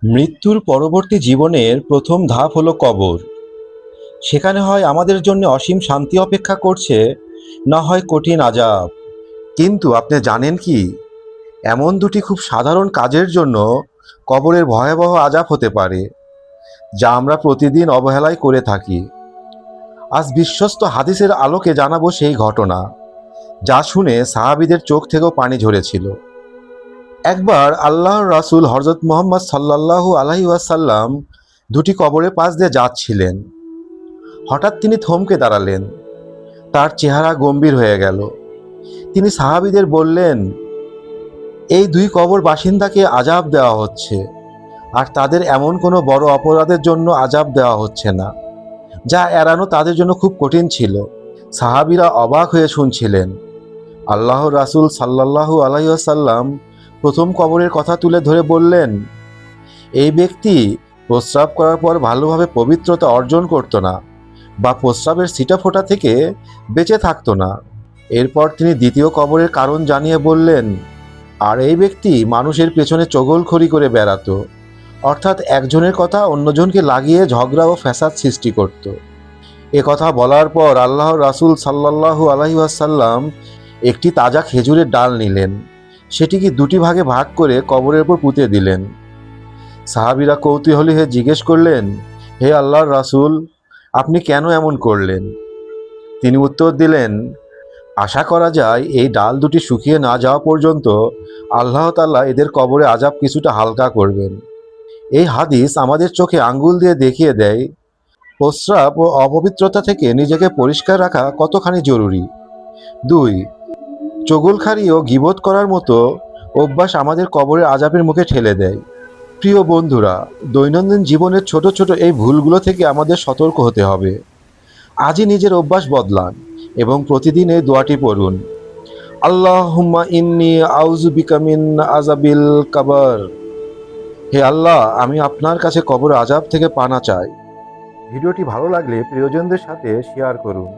মৃত্যুর পরবর্তী জীবনের প্রথম ধাপ হলো কবর। সেখানে হয় আমাদের জন্য অসীম শান্তি অপেক্ষা করছে, না হয় কঠিন আযাব। কিন্তু আপনি জানেন কি, এমন দুটি খুব সাধারণ কাজের জন্য কবরের ভয়াবহ আযাব হতে পারে, যা আমরা প্রতিদিন অবহেলায় করে থাকি। আজ বিশ্বস্ত হাদিসের আলোকে জানাবো সেই ঘটনা, যা শুনে সাহাবীদের চোখ থেকেও পানি ঝরেছিল। একবার আল্লাহর রাসূল হযরত মুহাম্মদ সাল্লাল্লাহু আলাইহি ওয়াসাল্লাম দুটি কবরের পাশ দিয়ে যাচ্ছিলেন। হঠাৎ তিনি থমকে দাঁড়ালেন। তার চেহারা গম্ভীর হয়ে গেল। তিনি সাহাবীদের বললেন, এই দুই কবর বাসিন্দাকে আযাব দেওয়া হচ্ছে, আর তাদের এমন কোনো বড় অপরাধের জন্য আযাব দেওয়া হচ্ছে না, যা এড়ানো তাদের জন্য খুব কঠিন ছিল। সাহাবীরা অবাক হয়ে শুনছিলেন। আল্লাহর রাসূল সাল্লাল্লাহু আলাইহি ওয়াসাল্লাম প্রথম কবরের কথা তুলে ধরে বললেন, এই ব্যক্তি প্রস্রাব করার পর ভালোভাবে পবিত্রতা অর্জন করত না, বা প্রস্রাবের ছিটাফোঁটা থেকে বেঁচে থাকতো না। এরপর তিনি দ্বিতীয় কবরের কারণ জানিয়ে বললেন, আর এই ব্যক্তি মানুষের পেছনে চগলখড়ি করে বেড়াতো, অর্থাৎ একজনের কথা অন্যজনকে লাগিয়ে ঝগড়া ও ফ্যাসাদ সৃষ্টি করত। এ কথা বলার পর আল্লাহর রাসূল সাল্লাল্লাহু আলাইহি ওয়াসাল্লাম একটি তাজা খেজুরের ডাল নিলেন, সেটিকে দুটি ভাগে ভাগ করে কবরের উপর পুঁতে দিলেন। সাহাবীরা কৌতূহলী হয়ে জিজ্ঞেস করলেন, হে আল্লাহর রাসূল, আপনি কেন এমন করলেন? তিনি উত্তর দিলেন, আশা করা যায় এই ডাল দুটি শুকিয়ে না যাওয়া পর্যন্ত আল্লাহ তাআলা এদের কবরে আযাব কিছুটা হালকা করবেন। এই হাদিস আমাদের চোখে আঙ্গুল দিয়ে দেখিয়ে দেয়, প্রস্রাব ও অপবিত্রতা থেকে নিজেকে পরিষ্কার রাখা কতখানি জরুরি। 2. চগলখড়ি ও গীবত করার মতো অভ্যাস আমাদের কবরের আযাবের মুখে ঠেলে দেয়। প্রিয় বন্ধুরা, দৈনন্দিন জীবনের ছোট ছোট এই ভুলগুলো থেকে আমাদের সতর্ক হতে হবে। আজই নিজের অভ্যাস বদলান এবং প্রতিদিন এই দোয়াটি পড়ুন, আল্লাহুম্মা ইন্নী আউযু বিকা মিন আযাবিল কবর। হে আল্লাহ, আমি আপনার কাছে কবর আযাব থেকে পানা চাই। ভিডিওটি ভালো লাগলে প্রিয়জনদের সাথে শেয়ার করুন।